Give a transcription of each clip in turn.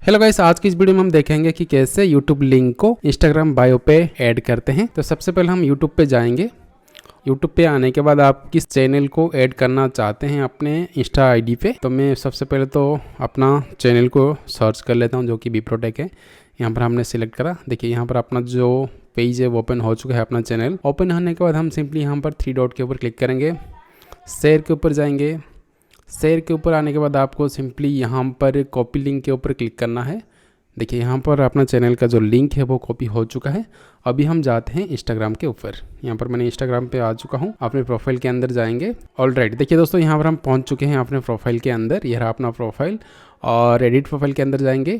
Hello guys, आज की इस वीडियो में हम देखेंगे कि कैसे YouTube लिंक को Instagram बायो पे ऐड करते हैं। तो सबसे पहले हम YouTube पे जाएंगे। YouTube पे आने के बाद आप किस चैनल को ऐड करना चाहते हैं अपने इंस्टा आईडी पे, तो मैं सबसे पहले तो अपना चैनल को सर्च कर लेता हूं जो कि बिप्रोटेक है। यहाँ पर हमने सिलेक्ट करा। देखिए यहाँ पर अपना जो पेज है वो ओपन हो चुका है। अपना चैनल ओपन होने के बाद हम सिंपली यहाँ पर 3 डॉट के ऊपर क्लिक करेंगे, शेयर के ऊपर जाएंगे। शेयर के ऊपर आने के बाद आपको सिंपली यहाँ पर कॉपी लिंक के ऊपर क्लिक करना है। देखिए यहाँ पर अपना चैनल का जो लिंक है वो कॉपी हो चुका है। अभी हम जाते हैं इंस्टाग्राम के ऊपर। यहाँ पर मैंने इंस्टाग्राम पे आ चुका हूँ। अपने प्रोफाइल के अंदर जाएंगे। ऑलराइट, देखिए दोस्तों यहाँ पर हम पहुँच चुके हैं अपने प्रोफाइल के अंदर। यह रहा अपना प्रोफाइल और एडिट प्रोफाइल के अंदर जाएंगे।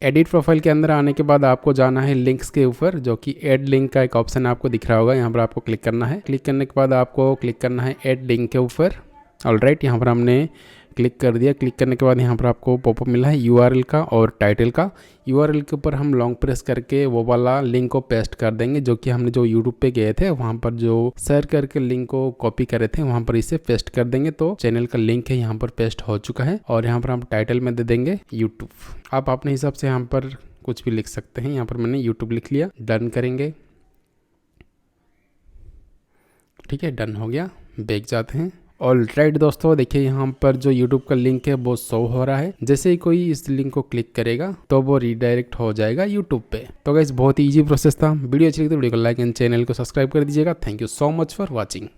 एडिट प्रोफाइल के अंदर आने के बाद आपको जाना है लिंक्स के ऊपर, जो कि ऐड लिंक का एक ऑप्शन आपको दिख रहा होगा। यहाँ पर आपको क्लिक करना है। क्लिक करने के बाद आपको क्लिक करना है ऐड लिंक के ऊपर। ऑलराइट, यहाँ पर हमने क्लिक कर दिया। क्लिक करने के बाद यहाँ पर आपको पॉपअप मिला है यूआरएल का और टाइटल का। यूआरएल के ऊपर हम लॉन्ग प्रेस करके वो वाला लिंक को पेस्ट कर देंगे, जो कि हमने जो यूट्यूब पे गए थे वहाँ पर जो शेयर करके लिंक को कॉपी करे थे वहाँ पर इसे पेस्ट कर देंगे। तो चैनल का लिंक है यहाँ पर पेस्ट हो चुका है। और यहाँ पर हम टाइटल में दे देंगे यूट्यूब। आप अपने हिसाब से यहाँ पर कुछ भी लिख सकते हैं। यहाँ पर मैंने यूट्यूब लिख लिया। डन करेंगे। ठीक है, डन हो गया। बैक जाते हैं। ऑलराइट दोस्तों, देखिए यहाँ पर जो YouTube का लिंक है वो शो हो रहा है। जैसे ही कोई इस लिंक को क्लिक करेगा तो वो रीडायरेक्ट हो जाएगा YouTube पे। तो गाइस बहुत ही ईजी प्रोसेस था। वीडियो अच्छी लगी तो वीडियो को लाइक एंड चैनल को सब्सक्राइब कर दीजिएगा। Thank you so much for watching.